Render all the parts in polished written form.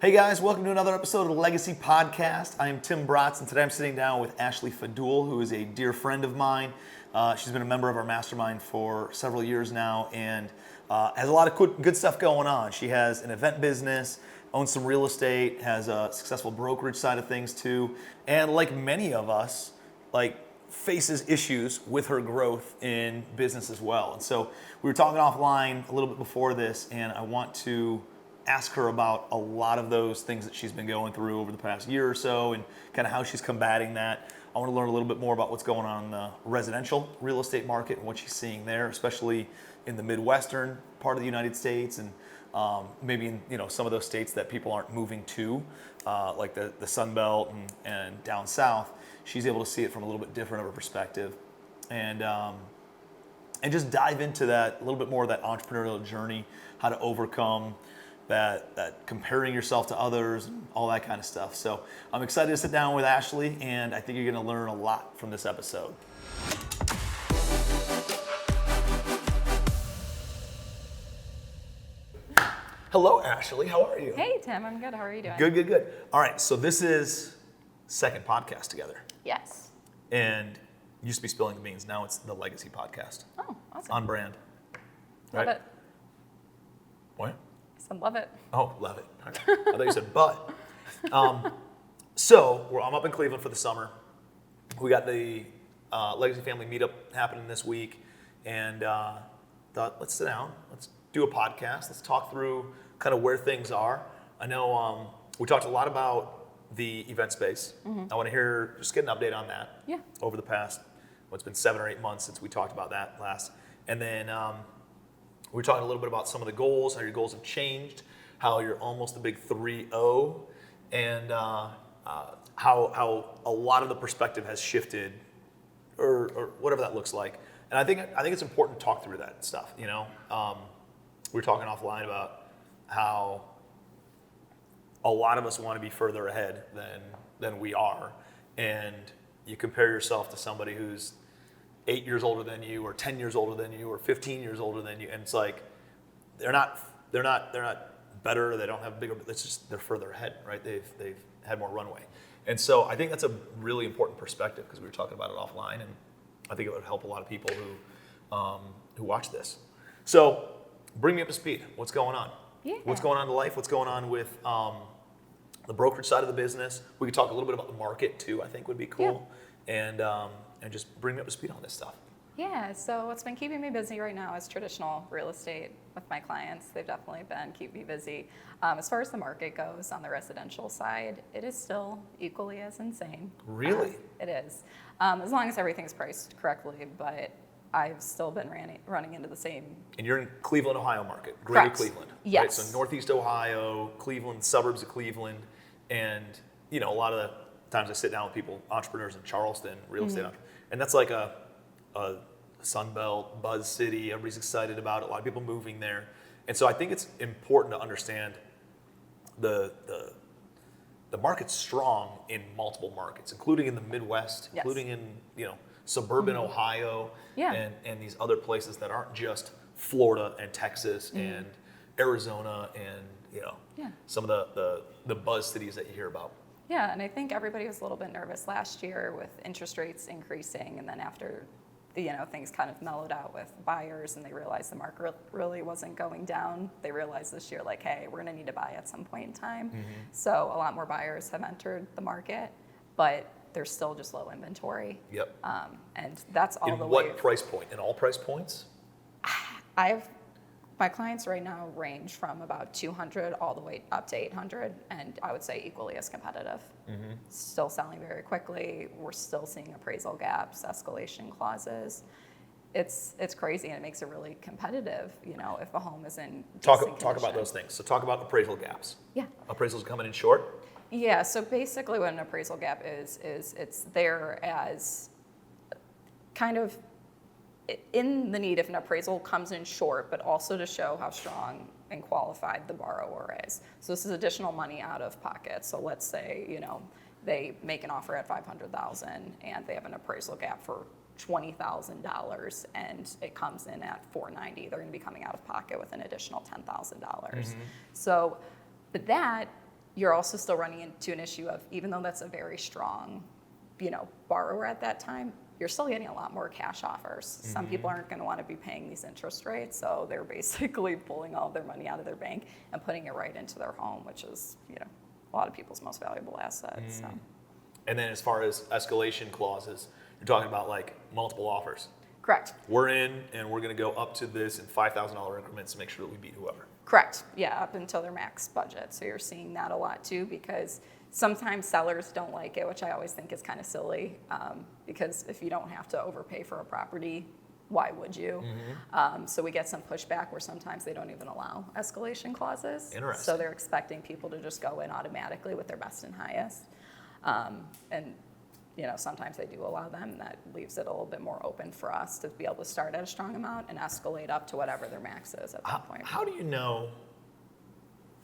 Hey guys, welcome to another episode of the Legacy Podcast. I am Tim Bratz, and today I'm sitting down with Ashley Faddoul, who is a dear friend of mine. She's been a member of our mastermind for several years now, and has a lot of good stuff going on. She has an event business, owns some real estate, has a successful brokerage side of things too, and like many of us, faces issues with her growth in business as well. And so we were talking offline a little bit before this, and I want to ask her about a lot of those things that she's been going through over the past year or so and kind of how she's combating that. I want to learn a little bit more about what's going on in the residential real estate market and what she's seeing there, especially in the Midwestern part of the United States and maybe in some of those states that people aren't moving to, like the Sun Belt and down south. She's able to see it from a little bit different of a perspective, and just dive into that a little bit more of that entrepreneurial journey, how to overcome that comparing yourself to others, all that kind of stuff. So I'm excited to sit down with Ashley, and I think you're going to learn a lot from this episode. Hello, Ashley. How are you? Hey, Tim. I'm good. How are you doing? Good. All right. So this is second podcast together. Yes. And used to be Spilling the Beans. Now it's the Legacy Podcast. Oh, awesome. On brand. Love Right? it. What? I said love it. Oh, love it. All right. I thought you said but. So I'm up in Cleveland for the summer. We got the Legacy Family Meetup happening this week, and thought, let's sit down. Let's do a podcast. Let's talk through kind of where things are. I know we talked a lot about the event space. Mm-hmm. I want to just get an update on that. Yeah. Over the past, it's been 7 or 8 months since we talked about that last. And then we're talking a little bit about some of the goals, how your goals have changed, how you're almost a big 3-0, and how a lot of the perspective has shifted, or whatever that looks like. And I think it's important to talk through that stuff. We were talking offline about how a lot of us want to be further ahead than we are, and you compare yourself to somebody who's 8 years older than you, or 10 years older than you, or 15 years older than you, and it's like they're not better. They don't have bigger. It's just they're further ahead, right? They've had more runway, and so I think that's a really important perspective because we were talking about it offline, and I think it would help a lot of people who watch this. So bring me up to speed. What's going on? Yeah. What's going on in life? What's going on with the brokerage side of the business? We could talk a little bit about the market too. I think would be cool, and just bring me up to speed on this stuff. Yeah, so what's been keeping me busy right now is traditional real estate with my clients. They've definitely been keeping me busy. As far as the market goes on the residential side, it is still equally as insane. Really? It is. As long as everything's priced correctly, but I've still been running into the same. And you're in Cleveland, Ohio market, greater Correct. Cleveland. Yes. Right? So Northeast Ohio, Cleveland, suburbs of Cleveland, and a lot of the times I sit down with people, entrepreneurs in Charleston, real estate entrepreneurs, and that's like a Sun Belt, Buzz City. Everybody's excited about it. A lot of people moving there, and so I think it's important to understand the market's strong in multiple markets, including in the Midwest, Yes. including in suburban Ohio, Yeah. and these other places that aren't just Florida and Texas and Arizona and Yeah. some of the buzz cities that you hear about. Yeah, and I think everybody was a little bit nervous last year with interest rates increasing, and then after things kind of mellowed out with buyers and they realized the market really wasn't going down, they realized this year, like, hey, we're going to need to buy at some point in time. Mm-hmm. So a lot more buyers have entered the market, but there's still just low inventory. Yep. And that's all In the what way. price point? In all price points? My clients right now range from about 200 all the way up to 800, and I would say equally as competitive. Mm-hmm. Still selling very quickly. We're still seeing appraisal gaps, escalation clauses. It's crazy, and it makes it really competitive. If a home is in Talk decent about condition. those things. So talk about appraisal gaps. Yeah. Appraisals are coming in short. Yeah. So basically, what an appraisal gap is it's there as kind of in the need if an appraisal comes in short, but also to show how strong and qualified the borrower is. So this is additional money out of pocket. So let's say, they make an offer at $500,000 and they have an appraisal gap for $20,000 and it comes in at $490,000. They're going to be coming out of pocket with an additional $10,000. Mm-hmm. So, but that you're also still running into an issue of, even though that's a very strong, borrower at that time, you're still getting a lot more cash offers. Some people aren't going to want to be paying these interest rates, so they're basically pulling all their money out of their bank and putting it right into their home, which is, a lot of people's most valuable asset. So. And then as far as escalation clauses, you're talking about like multiple offers. Correct. We're in, and we're going to go up to this in $5,000 increments to make sure that we beat whoever. Correct. Yeah, up until their max budget. So you're seeing that a lot too, because sometimes sellers don't like it, which I always think is kind of silly, because if you don't have to overpay for a property, why would you? So we get some pushback where sometimes they don't even allow escalation clauses. Interesting. So they're expecting people to just go in automatically with their best and highest. And sometimes they do allow them, and that leaves it a little bit more open for us to be able to start at a strong amount and escalate up to whatever their max is at that point. How do you know,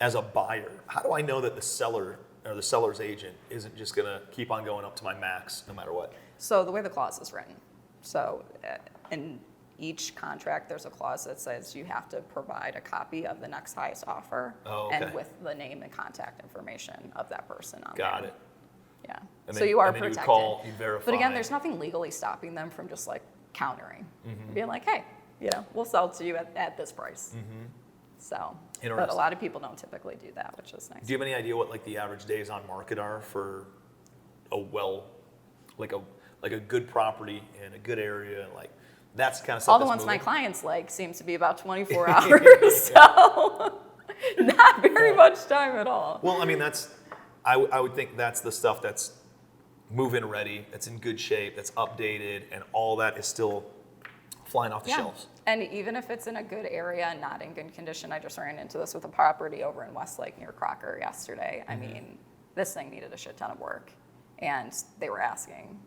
as a buyer, how do I know that the seller or the seller's agent isn't just going to keep on going up to my max no matter what? So the way the clause is written, so in each contract, there's a clause that says you have to provide a copy of the next highest offer, and with the name and contact information of that person on there. Got it. Yeah. And so then, you are and then protected. You call, you verify. But again, there's nothing legally stopping them from just like countering, being like, hey, we'll sell it to you at this price. So, but a lot of people don't typically do that, which is nice. Do you have any idea what like the average days on market are for a like a good property in a good area? Like that's the kind of stuff. All the ones my clients like seems to be about 24 hours, so not very much time at all. Well, I mean I would think that's the stuff that's move-in ready, that's in good shape, that's updated, and all that is still flying off the shelves. And even if it's in a good area and not in good condition, I just ran into this with a property over in Westlake near Crocker yesterday. I mean, this thing needed a shit ton of work, and they were asking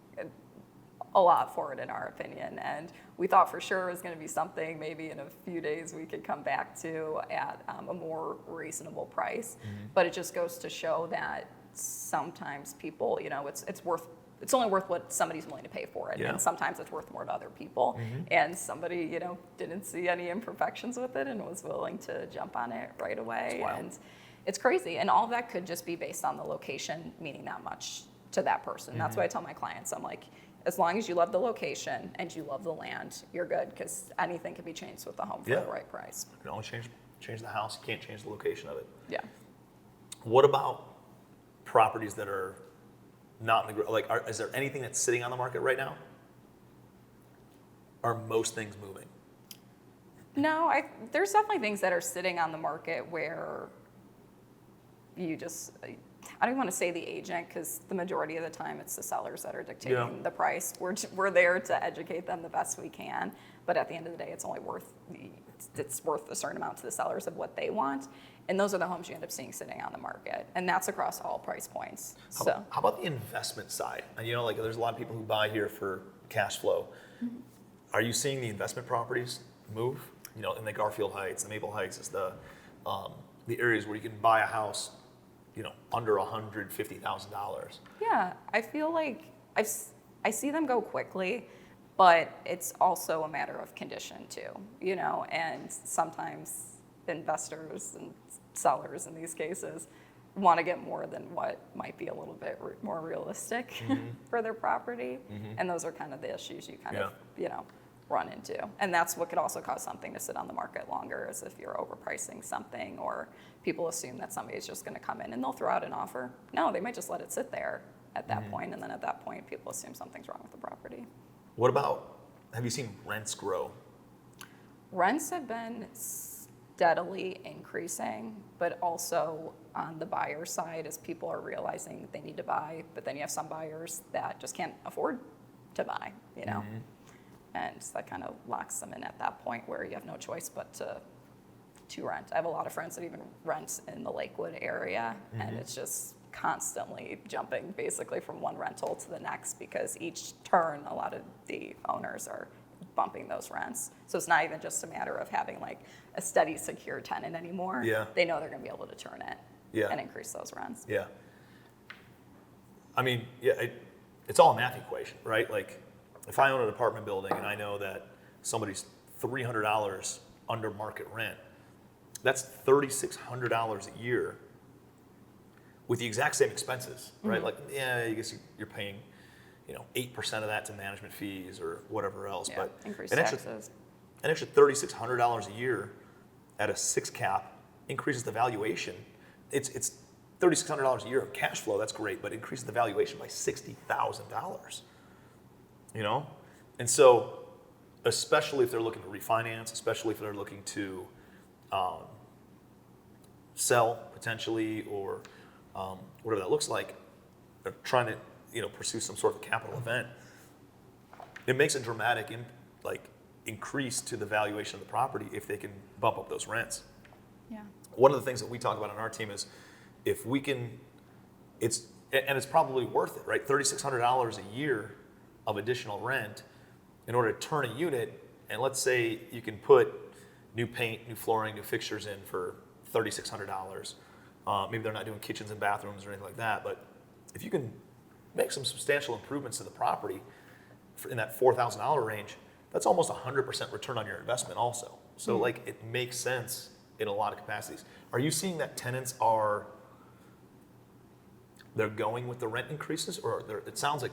a lot for it, in our opinion. And we thought for sure it was going to be something maybe in a few days we could come back to at a more reasonable price. But it just goes to show that sometimes people, it's only worth what somebody's willing to pay for it. And sometimes it's worth more to other people. And somebody, didn't see any imperfections with it and was willing to jump on it right away. And it's crazy. And all of that could just be based on the location meaning that much to that person. That's why I tell my clients, I'm like, as long as you love the location and you love the land, you're good, because anything can be changed with the home for the right price. You can only change the house. You can't change the location of it. Yeah. What about properties that are not in the is there anything that's sitting on the market right now? Are most things moving? No, there's definitely things that are sitting on the market where you just, I don't want to say the agent, because the majority of the time it's the sellers that are dictating the price. We're there to educate them the best we can, but at the end of the day, it's only worth a certain amount to the sellers of what they want, and those are the homes you end up seeing sitting on the market, and that's across all price points. How about the investment side? And there's a lot of people who buy here for cash flow. Are you seeing the investment properties move? In the Garfield Heights, the Maple Heights is the areas where you can buy a house under $150,000. Yeah, I feel like I see them go quickly, but it's also a matter of condition too, and sometimes investors and sellers in these cases want to get more than what might be a little bit more realistic for their property, and those are kind of the issues you kind of, run into. And that's what could also cause something to sit on the market longer, is if you're overpricing something, or people assume that somebody's just going to come in and they'll throw out an offer. No, they might just let it sit there at that point, and then at that point people assume something's wrong with the property. What about, have you seen rents grow? Rents have been steadily increasing, but also on the buyer side, as people are realizing they need to buy, but then you have some buyers that just can't afford to buy, and that kind of locks them in at that point where you have no choice but to rent. I have a lot of friends that even rent in the Lakewood area, and it's just constantly jumping basically from one rental to the next, because each turn a lot of the owners are bumping those rents. So it's not even just a matter of having like a steady, secure tenant anymore. They know they're going to be able to turn it and increase those rents. I mean, it's all a math equation, right? Like, if I own an apartment building and I know that somebody's $300 under market rent, that's $3,600 a year. with the exact same expenses, right? Like, yeah, I guess you're paying, 8% of that to management fees or whatever else. Yeah, But increased an extra, taxes. an extra $3,600 a year at a 6 cap increases the valuation. It's $3,600 a year of cash flow. That's great, but increases the valuation by $60,000. And so, especially if they're looking to refinance, especially if they're looking to sell potentially, or whatever that looks like, they're trying to pursue some sort of capital event. It makes a dramatic increase to the valuation of the property if they can bump up those rents. Yeah. One of the things that we talk about on our team is if we can, it's probably worth it, right? $3,600 a year of additional rent in order to turn a unit, and let's say you can put new paint, new flooring, new fixtures in for $3,600. Maybe they're not doing kitchens and bathrooms or anything like that, but if you can make some substantial improvements to the property in that $4,000 range, that's almost 100% return on your investment also. So it makes sense in a lot of capacities. Are you seeing that tenants they're going with the rent increases, or it sounds like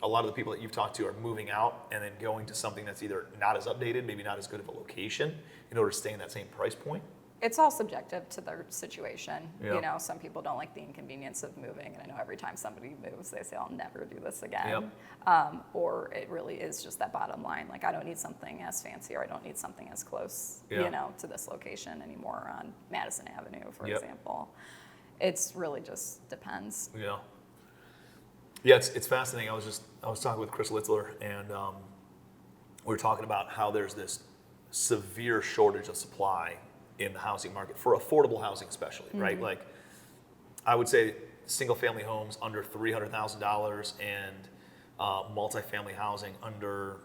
a lot of the people that you've talked to are moving out and then going to something that's either not as updated, maybe not as good of a location in order to stay in that same price point? It's all subjective to their situation. Yeah. Some people don't like the inconvenience of moving, and I know every time somebody moves, they say, I'll never do this again. Or it really is just that bottom line. Like, I don't need something as fancy, or I don't need something as close, to this location anymore on Madison Avenue, for example. It's really just depends. Yeah. Yeah, it's fascinating. I was talking with Chris Litzler, and we were talking about how there's this severe shortage of supply in the housing market for affordable housing, especially, right? Like, I would say single-family homes under $300,000 and multifamily housing under,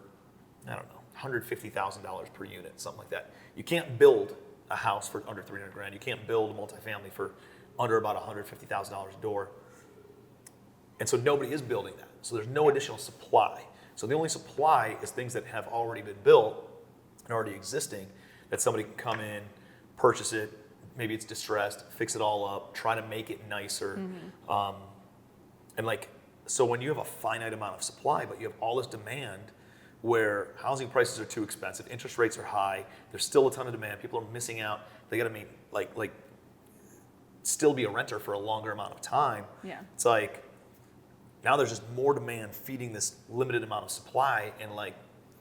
I don't know, $150,000 per unit, something like that. You can't build a house for under $300,000. You can't build a multifamily for under about $150,000 a door. And so nobody is building that. So there's no additional supply. So the only supply is things that have already been built and already existing, that somebody can come in, purchase it, maybe it's distressed, fix it all up, try to make it nicer. So when you have a finite amount of supply, but you have all this demand where housing prices are too expensive, interest rates are high, there's still a ton of demand, people are missing out, they gotta still be a renter for a longer amount of time. Yeah. It's like, now there's just more demand feeding this limited amount of supply, and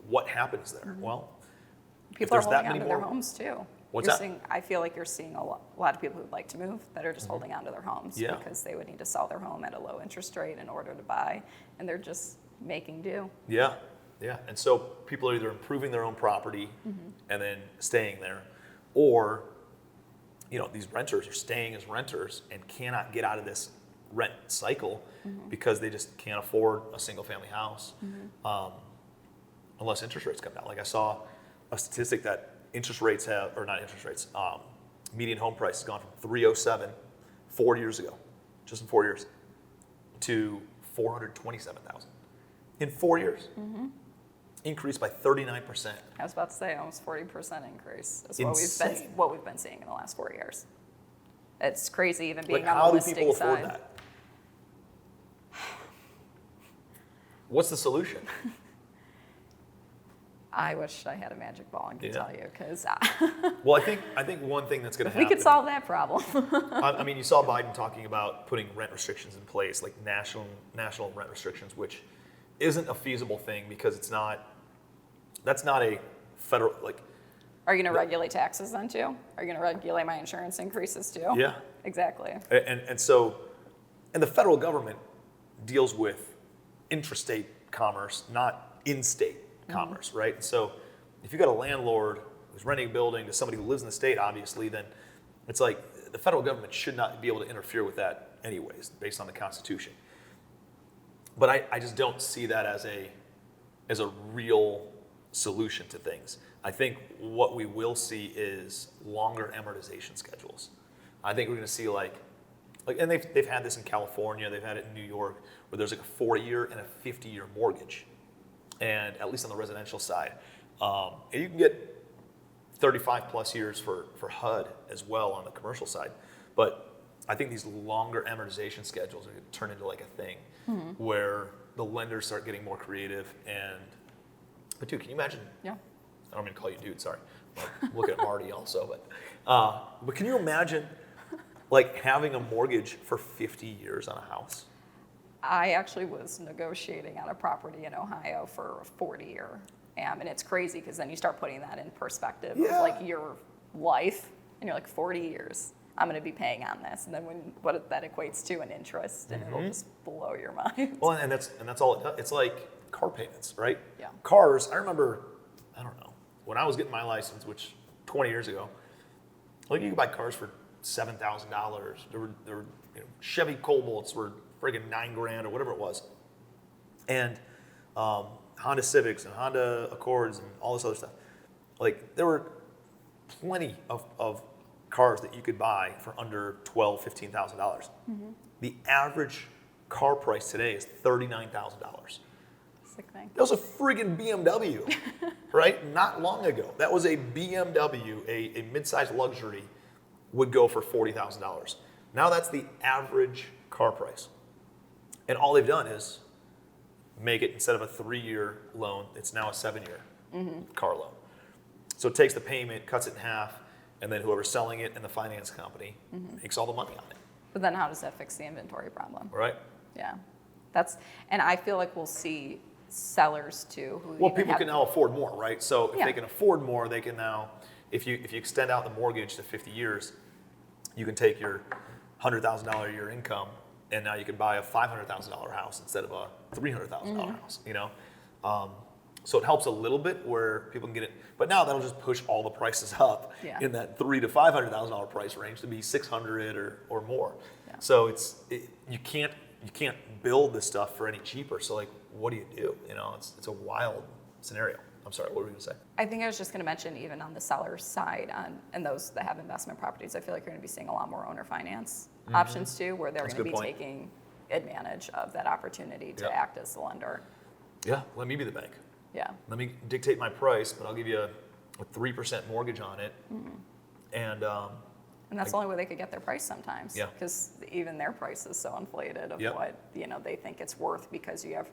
what happens there? Well, People are holding on to their homes too. What's You're that? I feel like you're seeing a lot of people who'd like to move that are just holding on to their homes Yeah. because they would need to sell their home at a low interest rate in order to buy, and they're just making do. Yeah, yeah. And so people are either improving their own property and then staying there, or these renters are staying as renters and cannot get out of this rent cycle because they just can't afford a single family house unless interest rates come down. Like, I saw a statistic that median home price has gone from 307 4 years ago, just in 4 years, to 427,000 in 4 years. Increased by 39%. I was about to say almost 40% increase is Insane. what we've been seeing in the last 4 years. It's crazy, even being How on the do listing people afford side. that? What's the solution? I wish I had a magic ball and could tell you, because Well, I think one thing that's going to happen. we could solve that problem. I mean, you saw Biden talking about putting rent restrictions in place, like national rent restrictions, which isn't a feasible thing because that's not a federal, Are you going to regulate taxes then too? Are you going to regulate my insurance increases too? Yeah. Exactly. And so the federal government deals with intrastate commerce, not in-state commerce, right? And so if you got a landlord who's renting a building to somebody who lives in the state, obviously, then it's like the federal government should not be able to interfere with that anyways, based on the Constitution. But I just don't see that as a real solution to things. I think what we will see is longer amortization schedules. I think we're going to see and they've had this in California, they've had it in New York, where there's like a 40-year and a 50-year mortgage, and at least on the residential side, and you can get 35 plus years for HUD as well on the commercial side. But I think these longer amortization schedules are going to turn into like a thing where the lenders start getting more creative. But dude, can you imagine? Yeah. I don't mean to call you dude, sorry. I'm looking at Marty also, but can you imagine like having a mortgage for 50 years on a house? I actually was negotiating on a property in Ohio for a 40-year. And it's crazy because then you start putting that in perspective of like your life, and you're like 40 years. I'm going to be paying on this, and then what that equates to in interest, and it'll just blow your mind. Well, and that's all it does. It's like car payments, right? Yeah. Cars. I remember, I don't know, when I was getting my license, which 20 years ago, like you could buy cars for $7,000. There were Chevy Cobalts were friggin' $9,000 or whatever it was, and Honda Civics and Honda Accords and all this other stuff. Like there were plenty of cars that you could buy for under $12,000, $15,000. The average car price today is $39,000. Sick thing. That was a friggin' BMW, right? Not long ago. That was a BMW, a mid-sized luxury, would go for $40,000. Now that's the average car price. And all they've done is make it, instead of a 3-year loan, it's now a 7-year car loan. So it takes the payment, cuts it in half, and then whoever's selling it and the finance company makes all the money on it. But then how does that fix the inventory problem? Right? Yeah. And I feel like we'll see sellers too who Well, people can now afford more, right? So if Yeah. they can afford more, they can now, if you extend out the mortgage to 50 years, you can take your $100,000 a year income, and now you can buy a $500,000 house instead of a $300,000 house, you know? So it helps a little bit where people can get it, but now that'll just push all the prices up in that $300,000 to $500,000 price range to be $600,000 or more. Yeah. So you can't build this stuff for any cheaper. So like, what do you do? You know, it's a wild scenario. I'm sorry, what were we gonna say? I think I was just going to mention, even on the seller's side, and those that have investment properties, I feel like you're going to be seeing a lot more owner finance options too, where they're That's a going to good be point. taking advantage of that opportunity to act as the lender. Yeah, let me be the bank. Yeah. Let me dictate my price, but I'll give you a 3% mortgage on it. And that's the only way they could get their price sometimes. Yeah. Because even their price is so inflated of Yep. what they think it's worth, because you have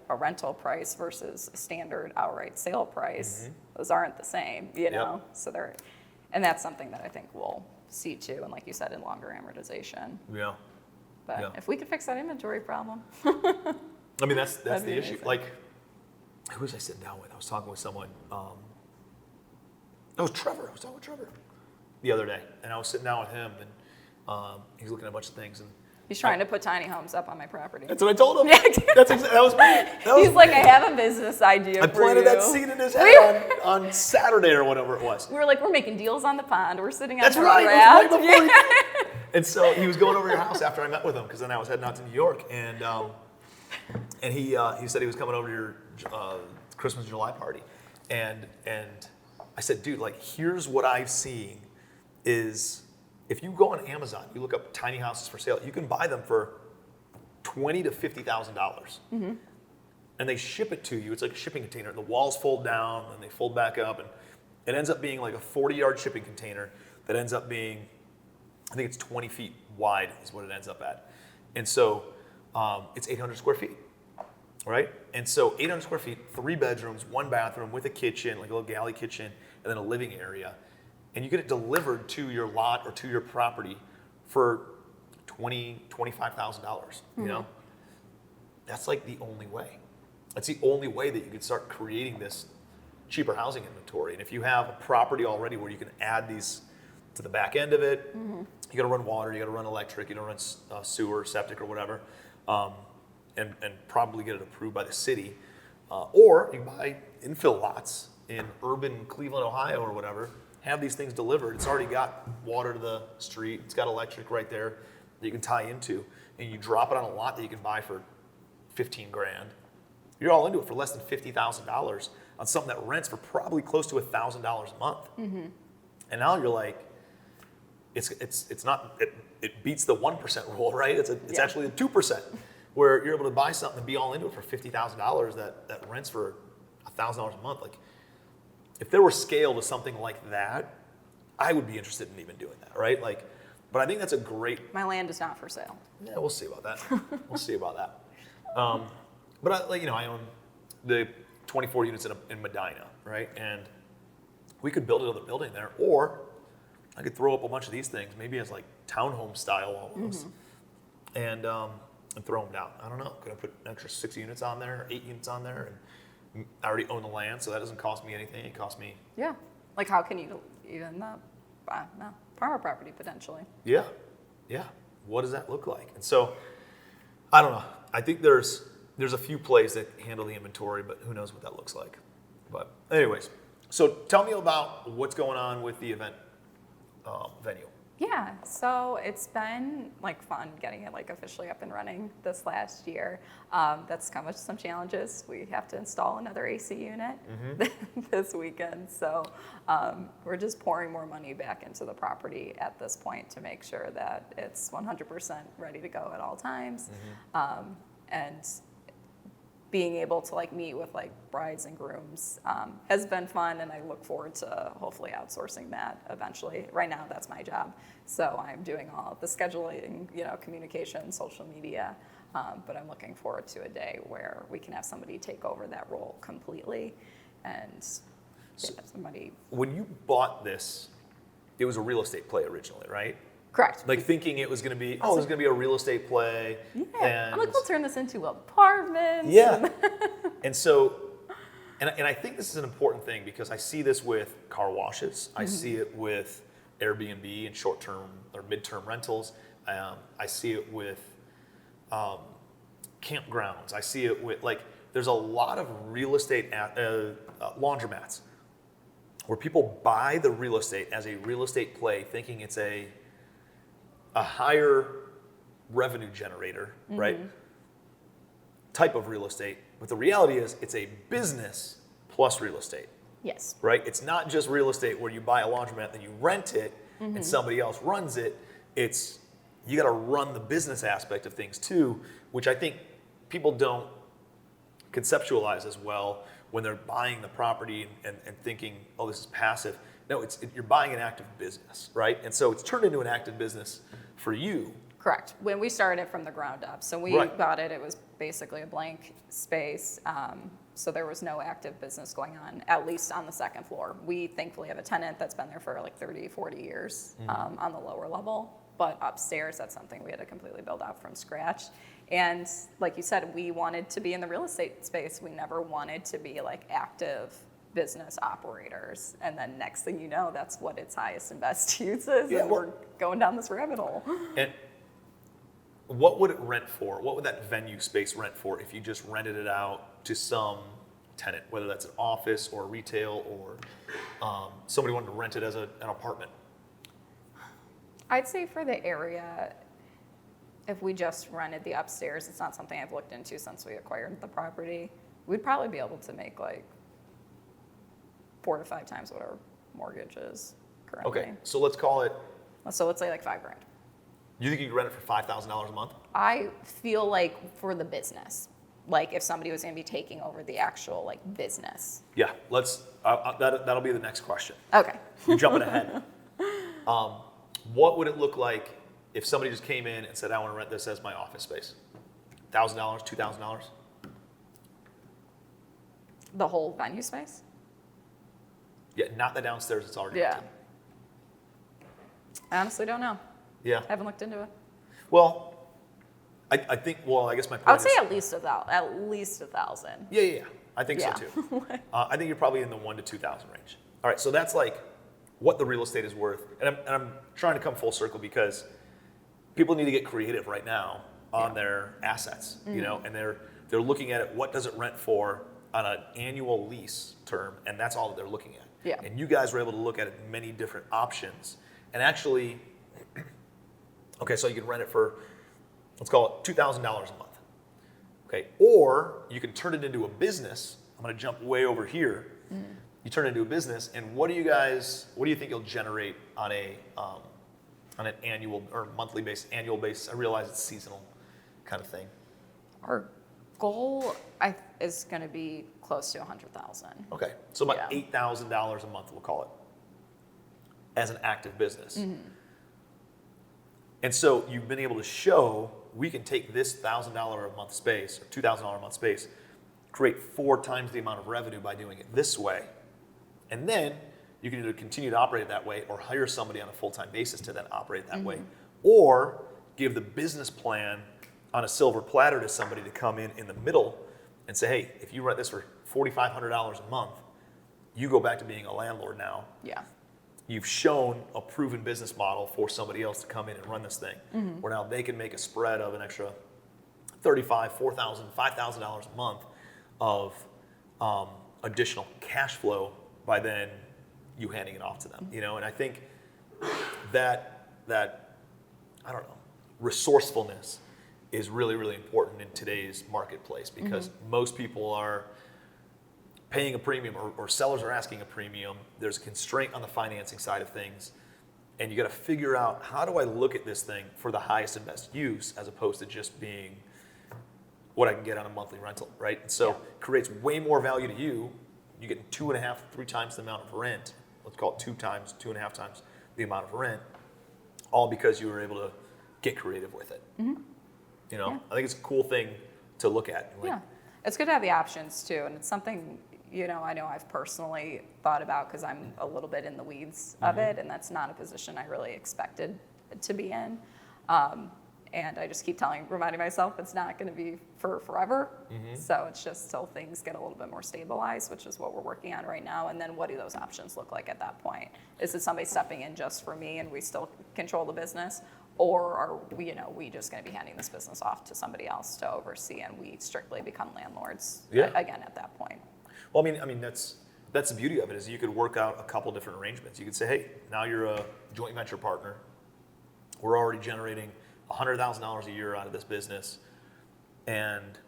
a rental price versus a standard outright sale price. Those aren't the same, Yep. So and that's something that I think we'll see too, and like you said, in longer amortization. yeah, But Yeah. if we could fix that inventory problem. I mean, that's That'd the be issue. amazing. Like, who was I sitting down with? I was talking with someone. That was Trevor. I was talking with Trevor the other day, and I was sitting down with him, and he's looking at a bunch of things, and He's trying to put tiny homes up on my property. that's what I told him. Yeah. That was me. That was He's like, me. I have a business idea I for planted you. that seed in his head on Saturday or whatever it was. We were like, we're making deals on the pond. We're sitting on That's the right. raft. It was right before And so he was going over to your house after I met with him, because then I was heading out to New York, and he said he was coming over to your Christmas July party, and I said, dude, like, here's what I've seen is, if you go on Amazon, you look up tiny houses for sale, you can buy them for $20,000 to $50,000, and they ship it to you. It's like a shipping container. The walls fold down and they fold back up, and it ends up being like a 40-yard shipping container that ends up being, I think it's 20 feet wide is what it ends up at. And so it's 800 square feet, right? And so 800 square feet, 3 bedrooms, 1 bathroom with a kitchen, like a little galley kitchen, and then a living area. And you get it delivered to your lot or to your property for $20,000, $25,000, you know? That's like the only way. That's the only way that you could start creating this cheaper housing inventory. And if you have a property already where you can add these to the back end of it, you got to run water, you got to run electric, you got to run sewer, septic, or whatever, and probably get it approved by the city. Or you can buy infill lots in urban Cleveland, Ohio, or whatever. Have these things delivered. It's already got water to the street. It's got electric right there that you can tie into, and you drop it on a lot that you can buy for $15,000. You're all into it for less than $50,000 on something that rents for probably close to $1,000 a month. And now you're like, it's not, it beats the 1% rule, right? It's actually a 2%, where you're able to buy something and be all into it for $50,000 that rents for $1,000 a month. Like, if there were scale to something like that, I would be interested in even doing that, right? Like, But I think that's a great. My land is not for sale. Yeah, we'll see about that. We'll see about that. But I own the 24 units in Medina, right? And we could build another building there, or I could throw up a bunch of these things, maybe as like townhome style almost, and throw them down. I don't know. Could I put an extra 6 units on there, or 8 units on there? And I already own the land, so that doesn't cost me anything. It costs me. Yeah. Like how can you even farmer property potentially? Yeah. What does that look like? And so, I don't know. I think there's a few plays that handle the inventory, but who knows what that looks like. But anyways, so tell me about what's going on with the event venue. Yeah, so it's been like fun getting it like officially up and running this last year. That's come with some challenges. We have to install another AC unit this weekend, so we're just pouring more money back into the property at this point to make sure that it's 100% ready to go at all times, and being able to like meet with like brides and grooms has been fun, and I look forward to hopefully outsourcing that eventually. Right now, that's my job, so I'm doing all the scheduling, communication, social media, but I'm looking forward to a day where we can have somebody take over that role completely, and somebody. When you bought this, it was a real estate play originally, right? Correct. Like thinking it was going to be, this is going to be a real estate play. Yeah. And I'm like, we'll turn this into apartments. Yeah. And so, and I think this is an important thing because I see this with car washes. I see it with Airbnb and short-term or mid-term rentals. I see it with campgrounds. I see it with, there's a lot of real estate laundromats where people buy the real estate as a real estate play thinking it's a higher revenue generator, right? Type of real estate. But the reality is it's a business plus real estate. Yes. Right? It's not just real estate where you buy a laundromat, then you rent it and somebody else runs it. It's, you got to run the business aspect of things too, which I think people don't conceptualize as well when they're buying the property and thinking, oh, this is passive. No, you're buying an active business, right? And so it's turned into an active business for you. Correct. When we started it from the ground up. So we bought it, it was basically a blank space. So there was no active business going on, at least on the second floor. We thankfully have a tenant that's been there for like 30, 40 years on the lower level. But upstairs, that's something we had to completely build out from scratch. And like you said, we wanted to be in the real estate space. We never wanted to be like active business operators, and then next thing you know, that's what its highest and best use is, and we're going down this rabbit hole. And what would it rent for? What would that venue space rent for if you just rented it out to some tenant, whether that's an office or retail or somebody wanted to rent it as an apartment? I'd say for the area, if we just rented the upstairs, it's not something I've looked into since we acquired the property, we'd probably be able to make like 4 to 5 times what our mortgage is currently. Okay, so let's call it. So let's say like $5,000. You think you could rent it for $5,000 a month? I feel like for the business, like if somebody was going to be taking over the actual like business. Yeah, let's. That'll be the next question. Okay. You're jumping ahead. What would it look like if somebody just came in and said, "I want to rent this as my office space"? $1,000, $2,000? The whole venue space? Yeah, not the downstairs. It's already Yeah. rented. I honestly don't know. Yeah. I haven't looked into it. Well, I think. Well, I guess my point I would say is, at least 1,000. Yeah. I think Yeah. so too. I think you're probably in the 1,000 to 2,000 range. All right, so that's like what the real estate is worth, and I'm trying to come full circle because people need to get creative right now on their assets, you know, and they're looking at it. What does it rent for on an annual lease term, and that's all that they're looking at. Yeah. And you guys were able to look at many different options, and actually, okay, so you can rent it for, let's call it $2,000 a month. Okay, or you can turn it into a business. I'm going to jump way over here. You turn it into a business, and what do you think you'll generate on an annual or monthly basis, annual basis? I realize it's seasonal kind of thing. Our goal is going to be close to 100,000. Okay, so about Yeah. $8,000 a month, we'll call it, as an active business. And so you've been able to show we can take this $1,000 a month space or $2,000 a month space, create 4 times the amount of revenue by doing it this way. And then you can either continue to operate it that way or hire somebody on a full-time basis to then operate that way. Or give the business plan on a silver platter to somebody to come in the middle and say, hey, if you rent this for $4,500 a month, you go back to being a landlord now. Yeah. You've shown a proven business model for somebody else to come in and run this thing, where now they can make a spread of an extra $35,000, $4,000, $5,000 a month of additional cash flow by then you handing it off to them. You know, and I think that I don't know, resourcefulness is really, really important in today's marketplace, because most people are paying a premium or sellers are asking a premium. There's a constraint on the financing side of things. And you got to figure out, how do I look at this thing for the highest and best use, as opposed to just being what I can get on a monthly rental, right? And so it creates way more value to you. You get 2.5, 3 times the amount of rent. Let's call it 2.5 times the amount of rent, all because you were able to get creative with it. You know, I think it's a cool thing to look at. Like, it's good to have the options too, and it's something, you know I've personally thought about, because I'm a little bit in the weeds of it, and that's not a position I really expected to be in. And I just keep reminding myself it's not going to be for forever. So it's just till things get a little bit more stabilized, which is what we're working on right now. And then what do those options look like at that point? Is it somebody stepping in just for me and we still control the business? Or are we just going to be handing this business off to somebody else to oversee, and we strictly become landlords again at that point? Well, I mean that's the beauty of it, is you could work out a couple different arrangements. You could say, hey, now you're a joint venture partner. We're already generating $100,000 a year out of this business, and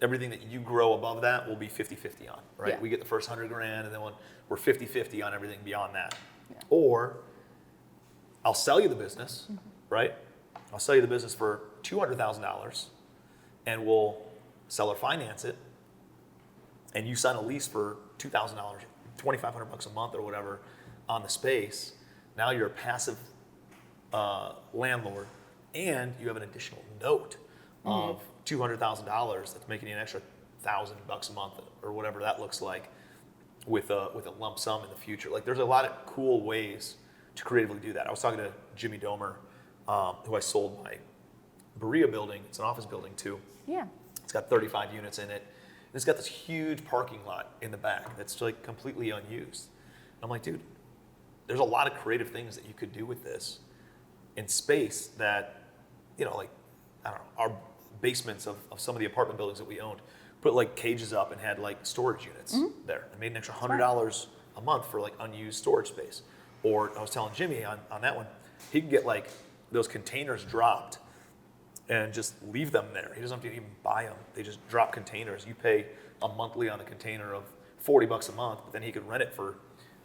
everything that you grow above that will be 50-50 on, right? Yeah. We get the first $100,000, and then we're 50-50 on everything beyond that. Or I'll sell you the business, right? I'll sell you the business for $200,000, and we'll seller finance it, and you sign a lease for $2,000, $2,500 a month or whatever on the space. Now you're a passive landlord, and you have an additional note of $200,000 that's making you an extra $1,000 a month or whatever that looks like, with a lump sum in the future. Like, there's a lot of cool ways to creatively do that. I was talking to Jimmy Domer, who I sold my Berea building. It's an office building too. Yeah. It's got 35 units in it. And it's got this huge parking lot in the back that's like completely unused. And I'm like, dude, there's a lot of creative things that you could do with this in space that, like, I don't know, our basements of some of the apartment buildings that we owned, put like cages up and had like storage units there. I made an extra $100 a month for like unused storage space. Or I was telling Jimmy on that one, he can get like those containers dropped and just leave them there. He doesn't have to even buy them. They just drop containers. You pay a monthly on the container of $40 a month, but then he could rent it for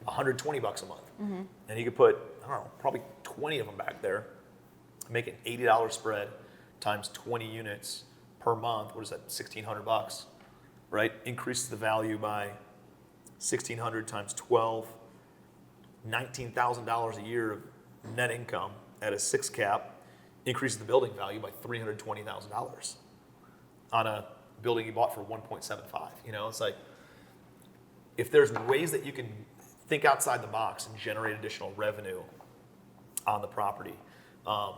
$120 a month. And he could put, I don't know, probably 20 of them back there, make an $80 spread times 20 units per month. What is that, $1,600, right? Increases the value by $1,600 times 12, $19,000 a year of net income at a 6 cap, increases the building value by $320,000 on a building you bought for 1.75. It's like, if there's ways that you can think outside the box and generate additional revenue on the property, I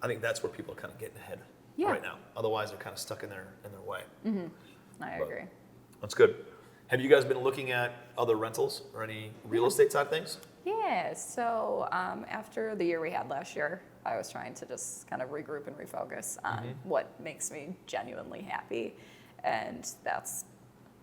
think that's where people are kind of getting ahead right now. Otherwise, they're kind of stuck in their way. I agree. That's good. Have you guys been looking at other rentals or any real estate side things? Yeah, so after the year we had last year, I was trying to just kind of regroup and refocus on what makes me genuinely happy, and that's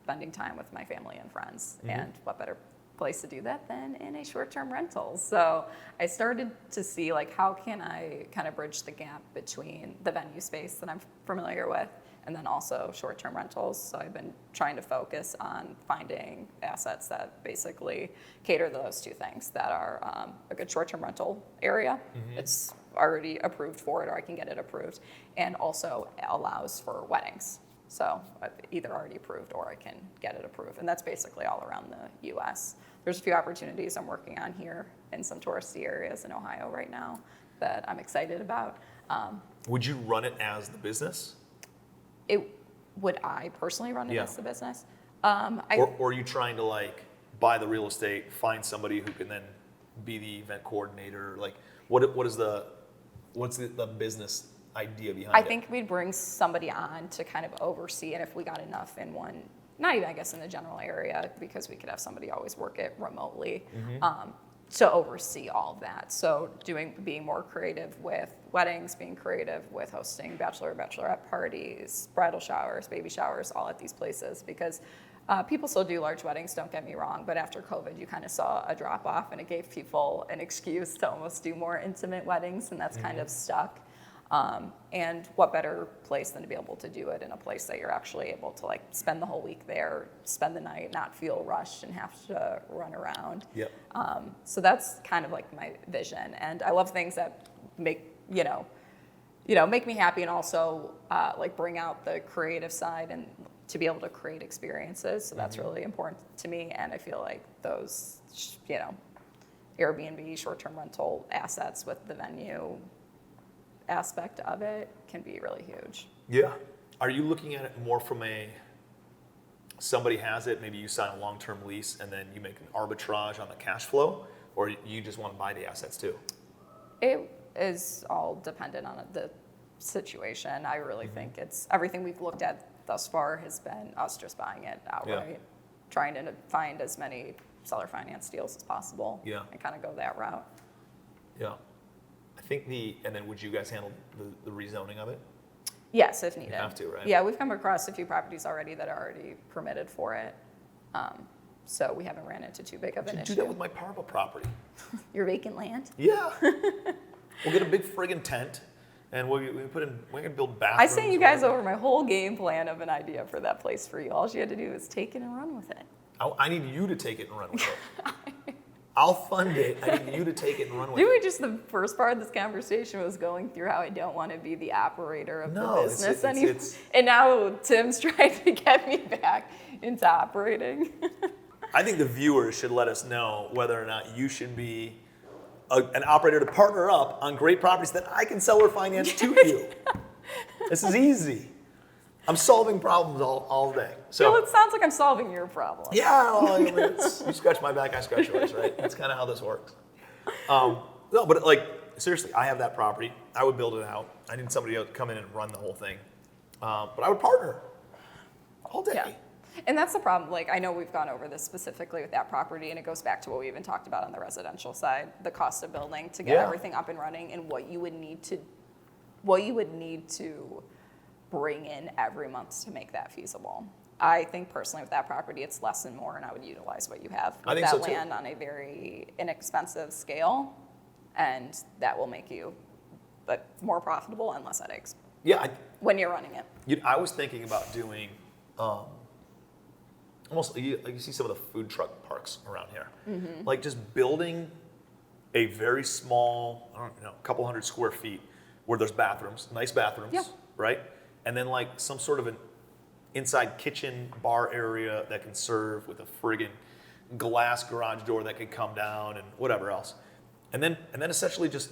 spending time with my family and friends. And what better place to do that than in a short-term rental? So I started to see, like, how can I kind of bridge the gap between the venue space that I'm familiar with and then also short-term rentals. So I've been trying to focus on finding assets that basically cater to those two things, that are a good short-term rental area. It's already approved for it, or I can get it approved, and also allows for weddings. So I've either already approved or I can get it approved. And that's basically all around the U.S. There's a few opportunities I'm working on here in some touristy areas in Ohio right now that I'm excited about. Would you run it as the business? Would I personally run it as the business? Or are you trying to like buy the real estate, find somebody who can then be the event coordinator? Like, what's the business idea behind it? I think we'd bring somebody on to kind of oversee, and if we got enough in one, not even I guess in the general area, because we could have somebody always work it remotely, to oversee all of that. So being more creative with weddings, being creative with hosting bachelorette parties, bridal showers, baby showers, all at these places, because people still do large weddings, don't get me wrong, but after COVID, you kind of saw a drop off, and it gave people an excuse to almost do more intimate weddings, and that's kind of stuck. And what better place than to be able to do it in a place that you're actually able to like spend the whole week there, spend the night, not feel rushed and have to run around. Yep. So that's kind of like my vision, and I love things that make make me happy, and also like bring out the creative side and to be able to create experiences. So that's really important to me, and I feel like those Airbnb, short-term rental assets with the venue aspect of it can be really huge. Yeah. Are you looking at it more from somebody has it, maybe you sign a long-term lease and then you make an arbitrage on the cash flow, or you just want to buy the assets too? It is all dependent on the situation. I really think it's everything we've looked at thus far has been us just buying it outright, trying to find as many seller finance deals as possible, and kind of go that route. Yeah. I think and then would you guys handle the rezoning of it? Yes, if needed. You have to, right? Yeah, we've come across a few properties already that are already permitted for it. So we haven't ran into too big of an issue. Do that with my Parma property. Your vacant land? Yeah. We'll get a big friggin' tent, and we're gonna build bathrooms. I sent you guys over my whole game plan of an idea for that place for you. All you had to do is take it and run with it. I need you to take it and run with it. I'll fund it. I need you to take it and run with Didn't it. we just, the first part of this conversation was going through how I don't want to be the operator of the business anymore. And now Tim's trying to get me back into operating. I think the viewers should let us know whether or not you should be an operator to partner up on great properties that I can sell or finance to you. This is easy. I'm solving problems all day. So well, it sounds like I'm solving your problem. Yeah, well, you scratch my back, I scratch yours, right? That's kind of how this works. No, but like seriously, I have that property. I would build it out. I need somebody else to come in and run the whole thing. But I would partner all day. Yeah. And that's the problem. Like, I know we've gone over this specifically with that property, and it goes back to what we even talked about on the residential side, the cost of building to get everything up and running, and what you would need to bring in every month to make that feasible. I think personally with that property, it's less and more, and I would utilize what you have with that land on a very inexpensive scale, and that will make you more profitable and less headaches. Yeah, when you're running it. I was thinking about doing almost you see some of the food truck parks around here, like just building a very small, a couple hundred square feet where there's bathrooms, nice bathrooms, right? And then like some sort of an inside kitchen bar area that can serve with a friggin' glass garage door that could come down and whatever else. And then essentially just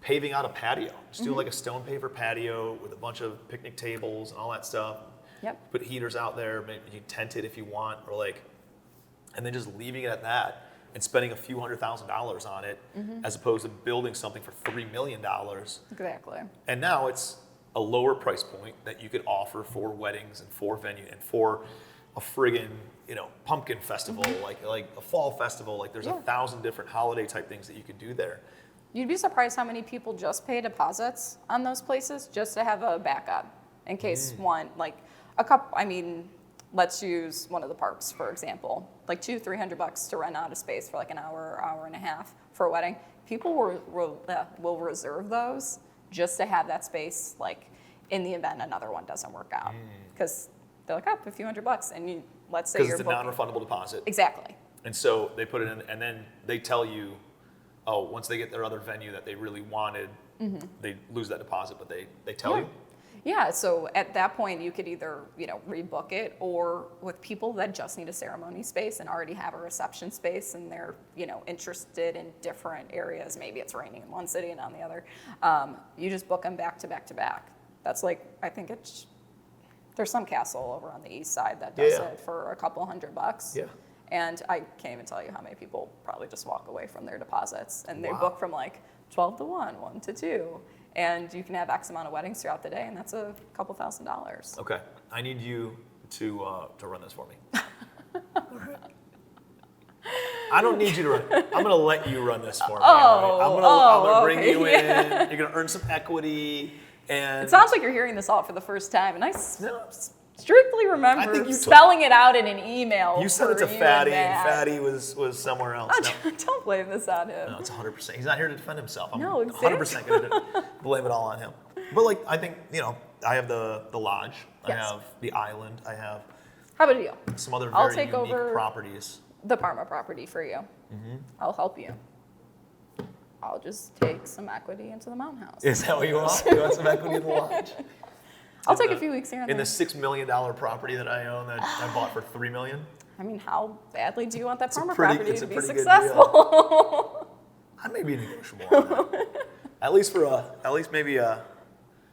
paving out a patio. Just doing like a stone paver patio with a bunch of picnic tables and all that stuff. Yep. Put heaters out there, maybe you tent it if you want, or and then just leaving it at that and spending a few $100,000 on it as opposed to building something for $3 million. Exactly. And now it's a lower price point that you could offer for weddings and for venue and for a friggin' pumpkin festival, like a fall festival. Like there's 1,000 different holiday type things that you could do there. You'd be surprised how many people just pay deposits on those places just to have a backup in case let's use one of the parks, for example, like $200-300 to rent out a space for like an hour and a half for a wedding. People will reserve those just to have that space, like in the event another one doesn't work out, because they're like, a few $100, and let's say you're because it's a non-refundable deposit. Exactly. And so they put it in, and then they tell you, once they get their other venue that they really wanted, they lose that deposit, but they tell you. Yeah, so at that point you could either, rebook it, or with people that just need a ceremony space and already have a reception space and they're, interested in different areas, maybe it's raining in one city and on the other, you just book them back to back to back. That's like, I think there's some castle over on the east side that does it for a couple $100. Yeah. And I can't even tell you how many people probably just walk away from their deposits and they Wow. book from like 12 to 1, 1 to 2. And you can have X amount of weddings throughout the day, and that's a couple $1,000s. Okay, I need you to run this for me. I don't need you to run. I'm gonna let you run this for me. I'm gonna bring you in. You're gonna earn some equity, and It sounds like you're hearing this all for the first time, and I No. strictly remember think you spelling it out in an email. You sent it to for you Fatty, and and Matt. Fatty was somewhere else. No. Don't blame this on him. No, it's 100%. He's not here to defend himself. I'm No, 100% going to blame it all on him. But like, I think, I have the lodge. I Yes. have the island. I have How about a deal? some other I'll very take unique over properties. the Parma property for you. I'll help you. I'll just take some equity into the mountain house. Is that what you want? You want some equity in the lodge? I'll take a few weeks here and In there. the $6 million property that I own that I bought for $3 million. I mean, how badly do you want that It's a Parma pretty- property it's to a be pretty good successful? I may be negotiable on that. At least maybe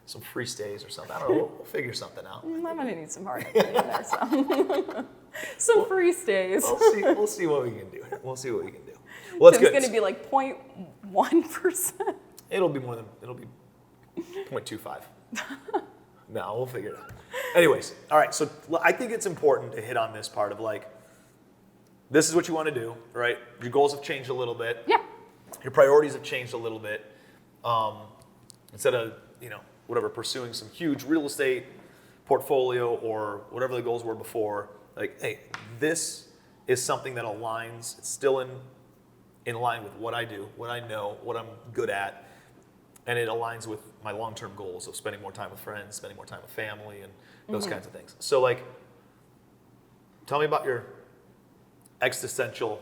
some free stays or something. I don't know. We'll figure something out. I'm gonna need some hard equity in there, so. Some free stays. We'll see what we can do here. We'll see what we can do. Well, that's Tim's good. gonna be like 0.1%. It'll be 0.25. No, we'll figure it out. Anyways, all right. So I think it's important to hit on this part of like, this is what you want to do, right? Your goals have changed a little bit. Yeah. Your priorities have changed a little bit. Instead of, pursuing some huge real estate portfolio or whatever the goals were before, like, hey, this is something that aligns, it's still in line with what I do, what I know, what I'm good at, and it aligns with my long-term goals of spending more time with friends, spending more time with family, and those kinds of things. So, like, tell me about your existential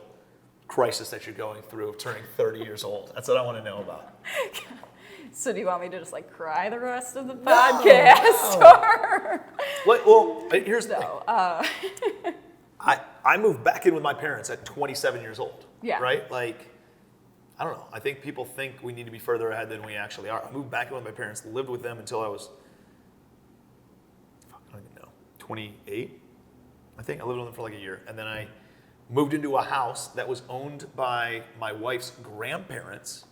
crisis that you're going through of turning 30 years old. That's what I want to know about. So do you want me to just like cry the rest of the podcast? Or? Well, here's the thing. No. I moved back in with my parents at 27 years old. Yeah. Right? Like, I don't know. I think people think we need to be further ahead than we actually are. I moved back in with my parents, lived with them until I was, I don't even know, 28. I think I lived with them for like a year. And then I moved into a house that was owned by my wife's grandparents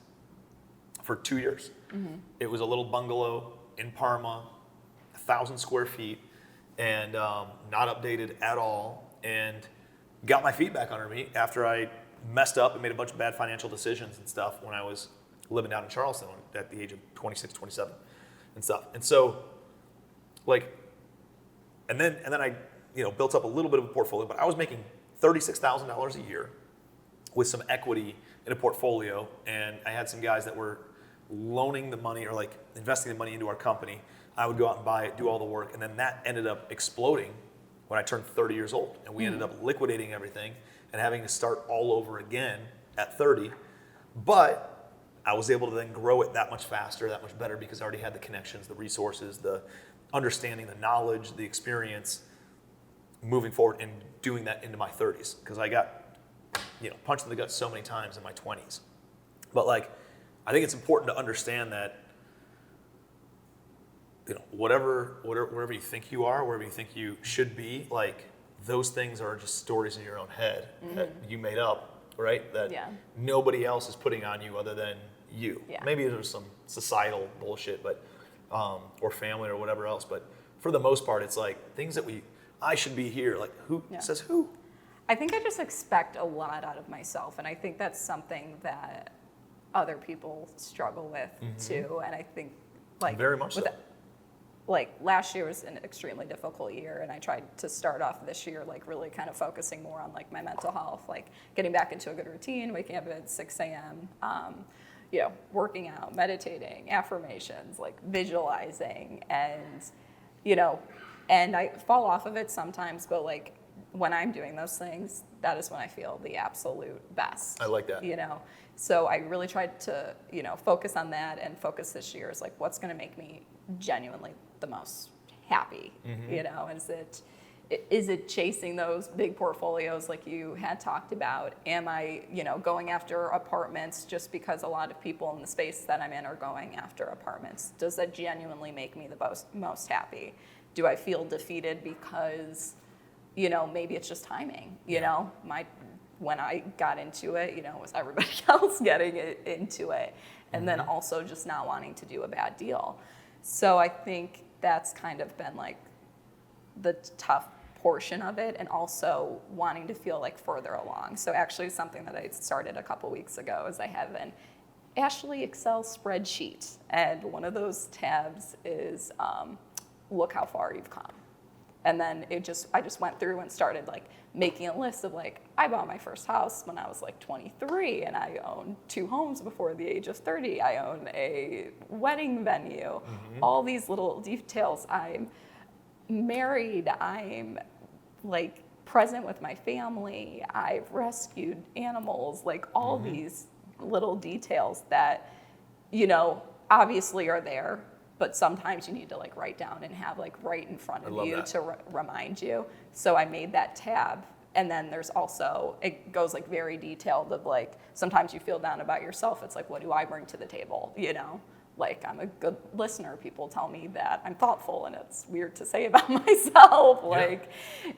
for 2 years. Mm-hmm. It was a little bungalow in Parma, 1,000 square feet, and not updated at all. And got my feet back under me after I messed up and made a bunch of bad financial decisions and stuff when I was living down in Charleston at the age of 26, 27 and stuff. And so, like, and then I, built up a little bit of a portfolio, but I was making $36,000 a year with some equity in a portfolio. And I had some guys that were loaning the money or like investing the money into our company. I would go out and buy it, do all the work. And then that ended up exploding when I turned 30 years old. And we ended up liquidating everything and having to start all over again at 30. But I was able to then grow it that much faster, that much better, because I already had the connections, the resources, the understanding, the knowledge, the experience moving forward and doing that into my 30s. Because I got, punched in the gut so many times in my 20s. But like, I think it's important to understand that, wherever you think you are, wherever you think you should be, like, those things are just stories in your own head that you made up, right? That nobody else is putting on you other than you. Yeah. Maybe there's some societal bullshit, but or family or whatever else. But for the most part, it's like things that I should be here. Like, who says who? I think I just expect a lot out of myself, and I think that's something that other people struggle with too. And I think, like, Very much so. Like, last year was an extremely difficult year, and I tried to start off this year like really kind of focusing more on like my mental health, like getting back into a good routine, waking up at 6 a.m., working out, meditating, affirmations, like visualizing, and and I fall off of it sometimes, but like when I'm doing those things, that is when I feel the absolute best. I like that. So I really tried to, focus on that and focus this year is like, what's going to make me genuinely the most happy? You know, is it chasing those big portfolios like you had talked about? Am I, you know, going after apartments just because a lot of people in the space that I'm in are going after apartments? Does that genuinely make me the most happy? Do I feel defeated because, you know, maybe it's just timing? You know, when I got into it, you know, was everybody else getting into it? And then also just not wanting to do a bad deal. So I think that's kind of been like the tough portion of it, and also wanting to feel like further along. So actually something that I started a couple weeks ago is I have an Ashley Excel spreadsheet, and one of those tabs is look how far you've come. And then I just went through and started like making a list of like, I bought my first house when I was like 23, and I owned 2 homes before the age of 30. I own a wedding venue, all these little details. I'm married, I'm like present with my family, I've rescued animals, like all these little details that, you know, obviously are there, but sometimes you need to like write down and have like right in front of you to remind you. So I made that tab. And then there's also, it goes like very detailed of like, sometimes you feel down about yourself. It's like, what do I bring to the table, you know? Like, I'm a good listener. People tell me that I'm thoughtful, and it's weird to say about myself. Like,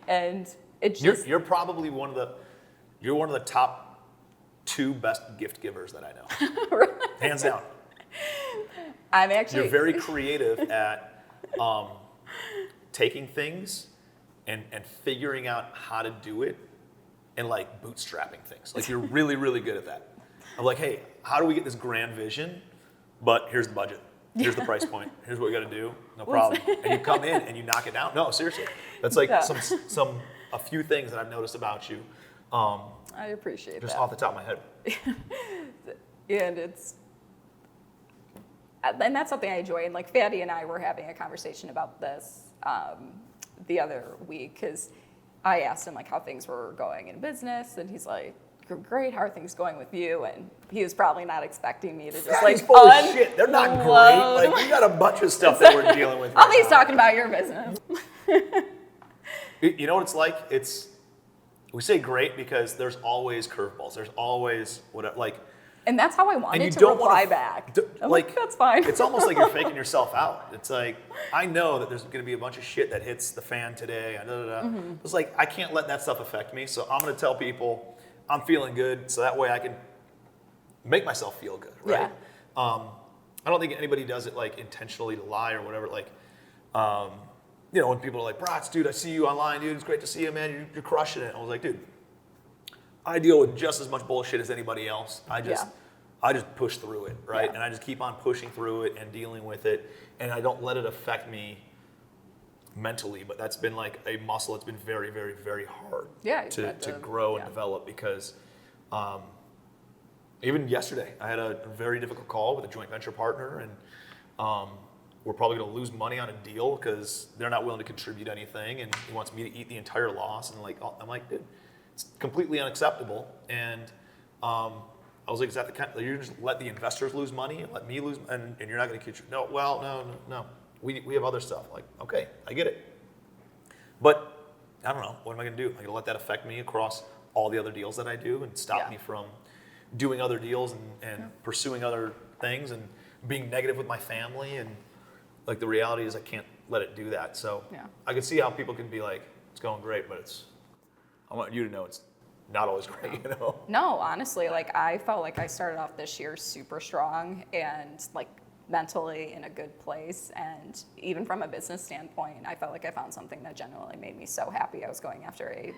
and it just... You're probably one of the top 2 best gift givers that I know. Right. Hands down. I'm actually... You're very creative at taking things and figuring out how to do it and like bootstrapping things. Like, you're really, really good at that. I'm like, hey, how do we get this grand vision? But here's the budget. Here's the price point. Here's what we got to do. No problem. And you come in and you knock it down. No, seriously. That's like a few things that I've noticed about you. I appreciate just that. off the top of my head. And that's something I enjoy. And like Fatty and I were having a conversation about this the other week, because I asked him like how things were going in business, and he's like, great, how are things going with you? And he was probably not expecting me to just like full of shit. They're not great. Like, we got a bunch of stuff that we're dealing with. All he's talking about your business. You know what it's like? We say great because there's always curveballs. There's always whatever, like. And that's how I wanted to reply back. I'm like, that's fine. It's almost like you're faking yourself out. It's like, I know that there's going to be a bunch of shit that hits the fan today. It's like, I can't let that stuff affect me. So I'm going to tell people I'm feeling good, so that way I can make myself feel good, right? Yeah. I don't think anybody does it like intentionally to lie or whatever. Like, you know, when people are like, Brats, dude, I see you online, dude. It's great to see you, man. You're crushing it. I was like, dude, I deal with just as much bullshit as anybody else. I just push through it, right? Yeah. And I just keep on pushing through it and dealing with it, and I don't let it affect me mentally. But that's been like a muscle. It's been very, very, very hard to grow and develop, because even yesterday I had a very difficult call with a joint venture partner, and we're probably going to lose money on a deal because they're not willing to contribute anything, and he wants me to eat the entire loss. And like, I'm like, dude, it's completely unacceptable. And I was like, is that the kind? You're just let the investors lose money and let me lose, and you're not going to contribute? No, well, no. We have other stuff. Like, okay, I get it. But I don't know. What am I going to do? Am I going to let that affect me across all the other deals that I do and stop me from doing other deals and pursuing other things and being negative with my family? And like, the reality is I can't let it do that. So I can see how people can be like, it's going great, but I want you to know it's not always great, you know? No, honestly, like I felt like I started off this year super strong and like mentally in a good place, and even from a business standpoint, I felt like I found something that genuinely made me so happy. I was going after a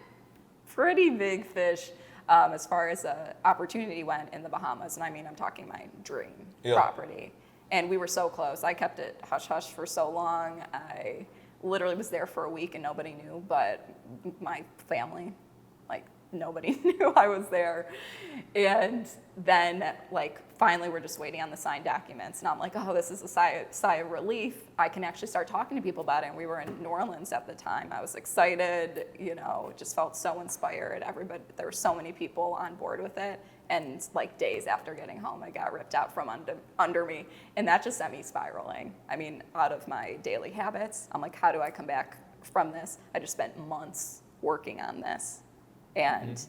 pretty big fish as far as opportunity went in the Bahamas, and I mean, I'm talking my dream property. And we were so close. I kept it hush-hush for so long. I literally was there for a week and nobody knew, but my family, like, nobody knew I was there. And then, like, finally we're just waiting on the signed documents. And I'm like, oh, this is a sigh of relief. I can actually start talking to people about it. And we were in New Orleans at the time. I was excited, you know, just felt so inspired. Everybody, there were so many people on board with it. And like days after getting home, I got ripped out from under me. And that just sent me spiraling. I mean, out of my daily habits. I'm like, how do I come back from this? I just spent months working on this. And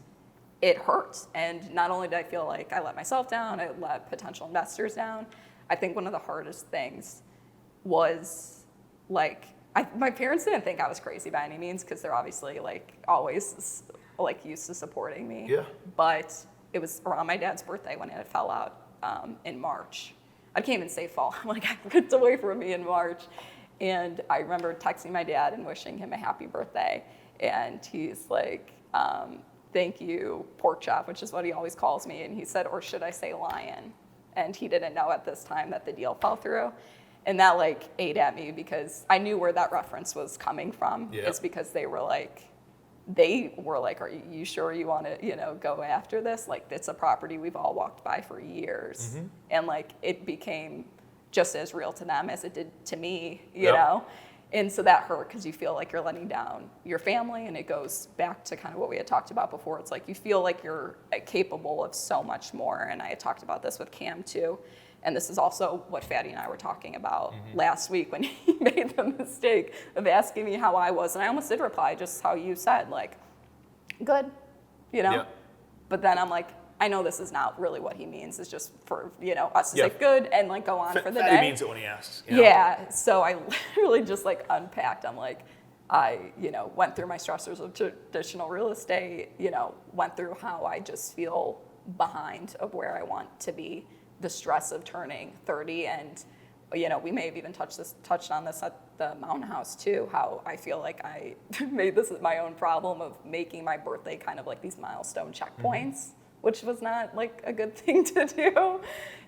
it hurt. And not only did I feel like I let myself down, I let potential investors down. I think one of the hardest things was like, my parents didn't think I was crazy by any means, because they're obviously like always like used to supporting me. Yeah. But it was around my dad's birthday when it fell out in March. I can't even say fall. I'm like, I ripped away from me in March. And I remember texting my dad and wishing him a happy birthday. And he's like, thank you, pork chop, which is what he always calls me. And he said, or should I say lion? And he didn't know at this time that the deal fell through. And that like ate at me, because I knew where that reference was coming from. Yeah. It's because they were like, are you sure you want to, go after this? Like, it's a property we've all walked by for years. And like, it became just as real to them as it did to me, you know? And so that hurt, because you feel like you're letting down your family, and it goes back to kind of what we had talked about before. It's like you feel like you're capable of so much more. And I had talked about this with Cam too. And this is also what Fatty and I were talking about last week, when he made the mistake of asking me how I was. And I almost did reply just how you said, like, good, Yeah. But then I'm like, I know this is not really what he means. It's just for, us to say good and like go on for the day. Fatty means it when he asks. Yeah. So I literally just like unpacked. I'm like, I, went through my stressors of traditional real estate, went through how I just feel behind of where I want to be, the stress of turning 30. And, we may have even touched on this at the Mountain House too, how I feel like I made this my own problem of making my birthday kind of like these milestone checkpoints, which was not like a good thing to do.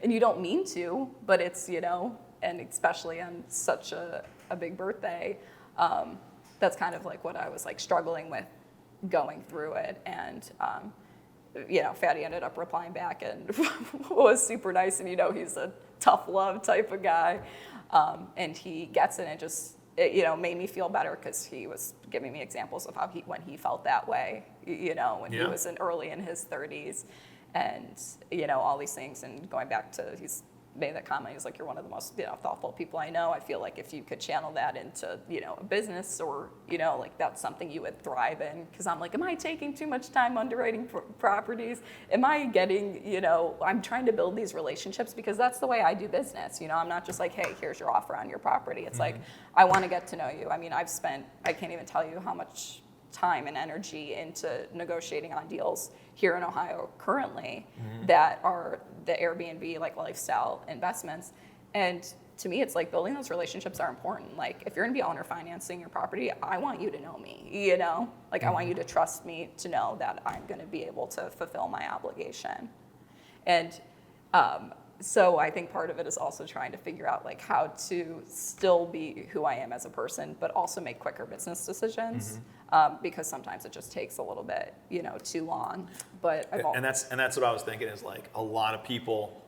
And you don't mean to, but it's, and especially on such a big birthday, that's kind of like what I was like struggling with going through it. And, Fatty ended up replying back and was super nice. And, he's a tough love type of guy. And he gets it, and it made me feel better, because he was giving me examples of how when he felt that way, when he was early in his 30s, and, all these things. And going back to, he's made that comment, he's like, you're one of the most, thoughtful people I know. I feel like if you could channel that into, a business, or, like that's something you would thrive in. Because I'm like, am I taking too much time underwriting properties? Am I getting, I'm trying to build these relationships, because that's the way I do business. I'm not just like, hey, here's your offer on your property. It's like, I want to get to know you. I mean, I can't even tell you how much time and energy into negotiating on deals here in Ohio currently that are the Airbnb like lifestyle investments. And to me, it's like building those relationships are important. Like, if you're gonna be owner financing your property, I want you to know me, Like, I want you to trust me to know that I'm gonna be able to fulfill my obligation. And so I think part of it is also trying to figure out like how to still be who I am as a person, but also make quicker business decisions, because sometimes it just takes a little bit, too long. But and that's what I was thinking, is like a lot of people,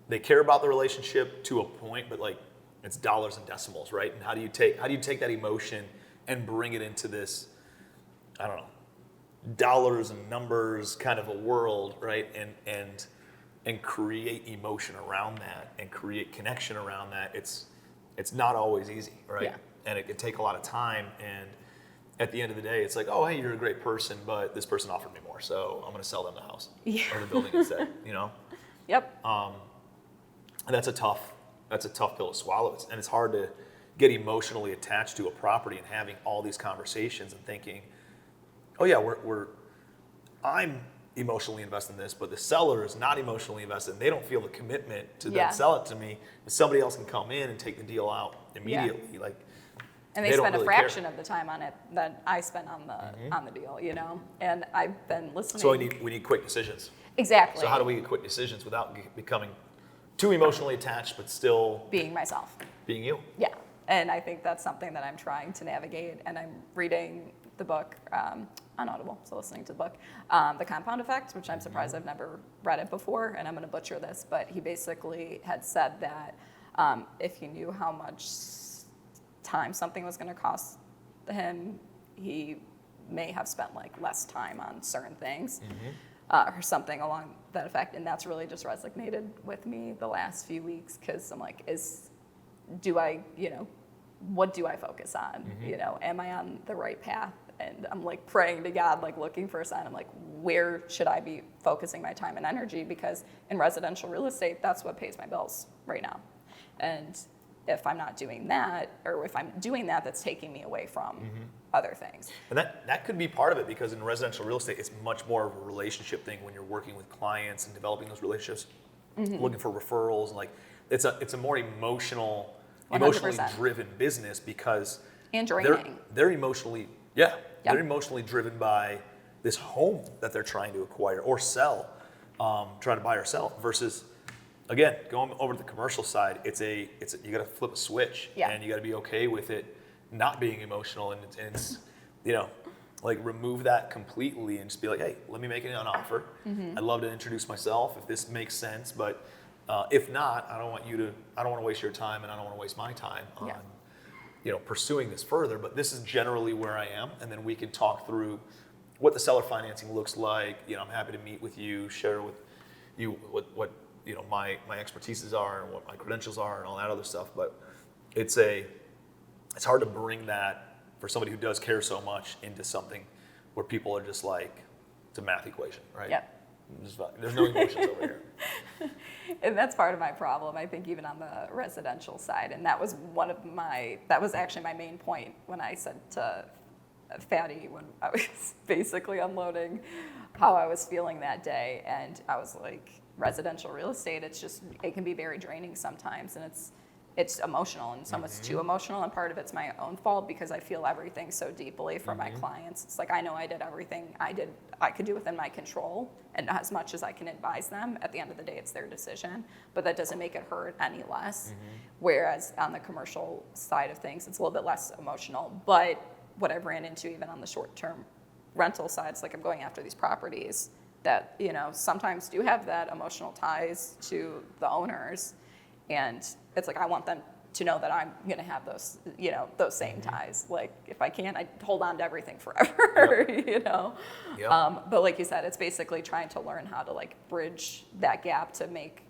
they care about the relationship to a point, but like it's dollars and decimals, right? And how do you take that emotion and bring it into this, I don't know, dollars and numbers kind of a world, right? And create emotion around that and create connection around that. It's not always easy, right? Yeah. And it can take a lot of time. And at the end of the day, it's like, oh, hey, you're a great person, but this person offered me more, so I'm going to sell them the house or the building instead. Yep. And that's a tough pill to swallow. And it's hard to get emotionally attached to a property and having all these conversations and thinking, oh yeah, I'm emotionally invested in this, but the seller is not emotionally invested, and they don't feel the commitment to then sell it to me. But somebody else can come in and take the deal out immediately. Like, and they spend a fraction of the time on it that I spend on the deal, And I've been listening. So we need quick decisions. Exactly. So how do we get quick decisions without becoming too emotionally attached, but still being myself, being you? Yeah, and I think that's something that I'm trying to navigate. And I'm reading the book on Audible, so listening to the book, The Compound Effect, which I'm surprised I've never read it before, and I'm going to butcher this, but he basically had said that if he knew how much time something was going to cost him, he may have spent like less time on certain things. or something along that effect. And that's really just resonated with me the last few weeks, because I'm like, what do I focus on? Am I on the right path? And I'm like praying to God, like looking for a sign. I'm like, where should I be focusing my time and energy? Because in residential real estate, that's what pays my bills right now. And if I'm not doing that, or if I'm doing that, that's taking me away from other things. And that could be part of it, because in residential real estate, it's much more of a relationship thing when you're working with clients and developing those relationships, looking for referrals, and like it's a more emotionally 100%. driven business, because And draining. they're emotionally they're emotionally driven by this home that they're trying to acquire or sell, trying to buy or sell, versus, again, going over to the commercial side, you got to flip a switch, and you got to be okay with it not being emotional, and it's like remove that completely and just be like, hey, let me make it an offer. I'd love to introduce myself if this makes sense, but if not, I don't want to waste your time, and I don't want to waste my time on pursuing this further. But this is generally where I am, and then we can talk through what the seller financing looks like. I'm happy to meet with you, share with you what my expertises are and what my credentials are and all that other stuff. But it's hard to bring that, for somebody who does care so much, into something where people are just like, it's a math equation, right? Yep. There's no emotions over here. And that's part of my problem, I think, even on the residential side. And that was actually my main point when I said to Fatty, when I was basically unloading how I was feeling that day. And I was like, residential real estate, it can be very draining sometimes, and it's emotional, and some it's too emotional, and part of it's my own fault, because I feel everything so deeply for my clients. It's like, I know I did everything I could do within my control, and as much as I can advise them, at the end of the day, it's their decision, but that doesn't make it hurt any less. Whereas on the commercial side of things, it's a little bit less emotional. But what I've ran into, even on the short-term rental side, it's like I'm going after these properties that sometimes do have that emotional ties to the owners, and it's like, I want them to know that I'm going to have those those same ties. Like, if I can, I hold on to everything forever. But like you said, it's basically trying to learn how to like bridge that gap to make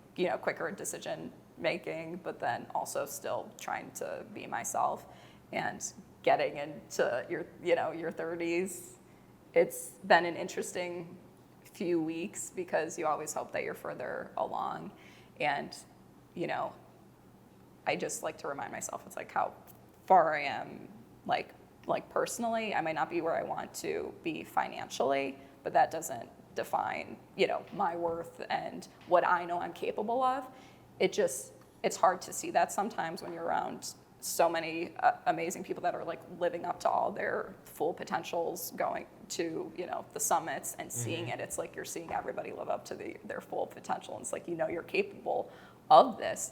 quicker decision making, but then also still trying to be myself. And getting into your 30s, it's been an interesting few weeks, because you always hope that you're further along. And I just like to remind myself, it's like how far I am, like personally. I might not be where I want to be financially, but that doesn't define my worth and what I know I'm capable of. It's hard to see that sometimes when you're around so many amazing people that are like living up to all their full potentials, going to the summits and seeing it. It's like you're seeing everybody live up to their full potential, and it's like you're capable of this.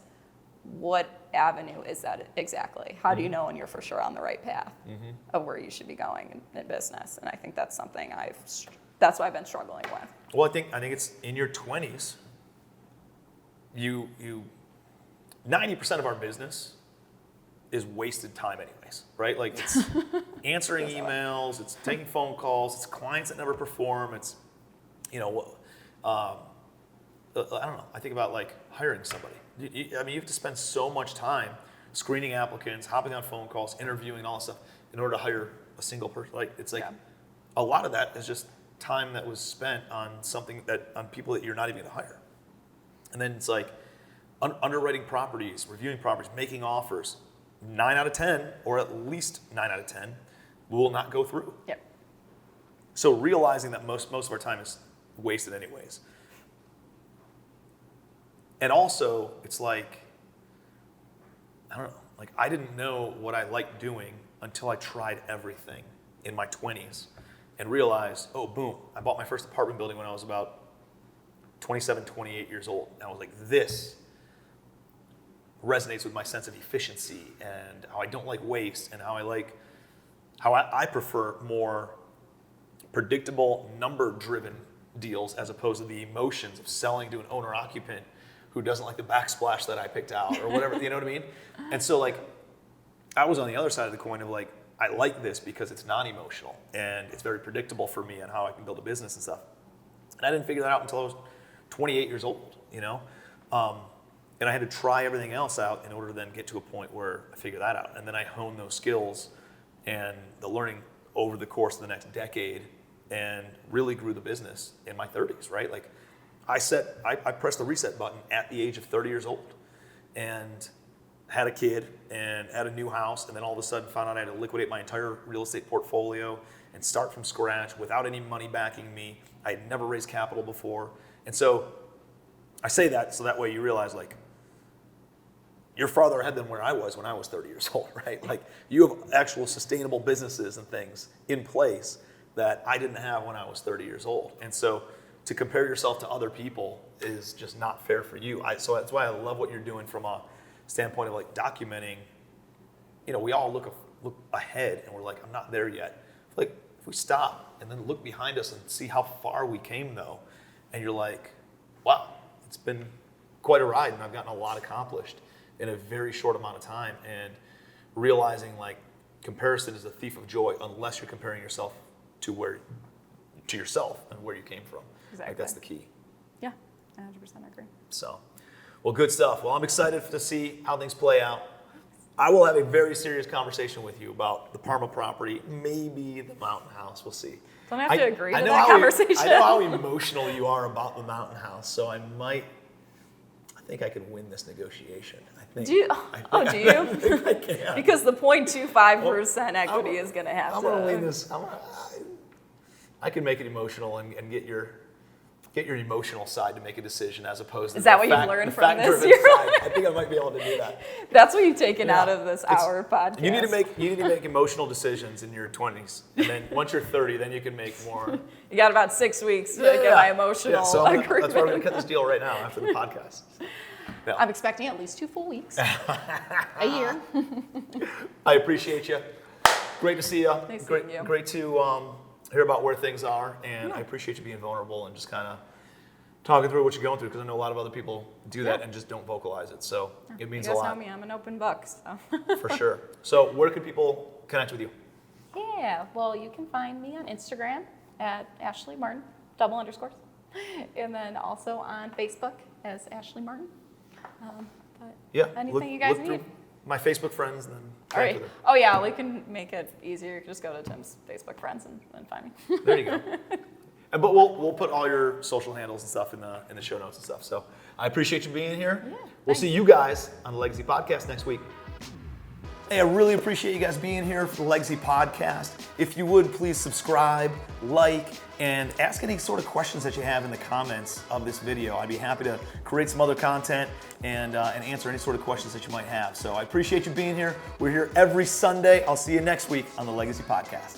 What avenue is that exactly? How do you know when you're for sure on the right path of where you should be going in business? And I think that's something that's what I've been struggling with. Well, I think it's in your 20s. You 90% of our business is wasted time anyways, right? Like, it's answering emails, it's taking phone calls, it's clients that never perform, it's, I don't know, I think about like hiring somebody. You have to spend so much time screening applicants, hopping on phone calls, interviewing, all that stuff in order to hire a single person. Like, it's like a lot of that is just time that was spent on on people that you're not even gonna hire. And then it's like underwriting properties, reviewing properties, making offers. 9 out of 10, or at least 9 out of 10, will not go through. Yep. So realizing that most of our time is wasted anyways. And also, it's like, I don't know, like, I didn't know what I liked doing until I tried everything in my 20s and realized, oh, boom, I bought my first apartment building when I was about 27, 28 years old. And I was like, this resonates with my sense of efficiency and how I don't like waste, and how I prefer more predictable, number-driven deals as opposed to the emotions of selling to an owner-occupant who doesn't like the backsplash that I picked out or whatever, you know what I mean? And so, like, I was on the other side of the coin of like, I like this because it's non-emotional and it's very predictable for me on how I can build a business and stuff. And I didn't figure that out until I was 28 years old, you know? And I had to try everything else out in order to then get to a point where I figured that out. And then I honed those skills and the learning over the course of the next decade and really grew the business in my 30s, right? Like I pressed the reset button at the age of 30 years old and had a kid and had a new house, and then all of a sudden found out I had to liquidate my entire real estate portfolio and start from scratch without any money backing me. I had never raised capital before. And so I say that so that way you realize, like, you're farther ahead than where I was when I was 30 years old, right? Like, you have actual sustainable businesses and things in place that I didn't have when I was 30 years old. And so to compare yourself to other people is just not fair for you. So that's why I love what you're doing from a standpoint of like documenting. You know, we all look ahead and we're like, I'm not there yet. Like, if we stop and then look behind us and see how far we came though, and you're like, wow, it's been quite a ride and I've gotten a lot accomplished in a very short amount of time, and realizing like comparison is a thief of joy unless you're comparing yourself to yourself and where you came from. Exactly. Like, that's the key. Yeah, I 100% agree. So, well, good stuff. Well, I'm excited to see how things play out. I will have a very serious conversation with you about the Parma property, maybe the mountain house. We'll see. Don't have to agree to that I conversation. know how emotional you are about the mountain house, so I think I can win this negotiation. Do you? Do you? I think I can. Because the 0.25% equity is going to have I'm to. going to lean this. I can make it emotional and get your emotional side to make a decision as opposed to Is that what you've learned from this? I think I might be able to do that. That's what you've taken out of this hour podcast. You need to make emotional decisions in your 20s, and then once you're 30, then you can make more. You got about 6 weeks to get my emotional so agreement. that's why we're going to cut this deal right now after the podcast. Yeah. I'm expecting at least 2 full weeks. A year. I appreciate you. Great to see you. Nice seeing you. Great to hear about where things are, and I appreciate you being vulnerable and just kind of talking through what you're going through, because I know a lot of other people do that and just don't vocalize it. So it means a lot. You guys know me, I'm an open book. So. For sure. So where can people connect with you? Yeah, well, you can find me on Instagram at Ashley Martin, _. And then also on Facebook as Ashley Martin. Anything you guys need. My Facebook friends, and then all right. Oh yeah, we can make it easier. You can just go to Tim's Facebook friends and find me. There you go. But we'll put all your social handles and stuff in the show notes and stuff. So I appreciate you being here. Yeah, we'll see you guys on the Legacy Podcast next week. Hey, I really appreciate you guys being here for the Legacy Podcast. If you would, please subscribe, like, and ask any sort of questions that you have in the comments of this video. I'd be happy to create some other content and answer any sort of questions that you might have. So I appreciate you being here. We're here every Sunday. I'll see you next week on the Legacy Podcast.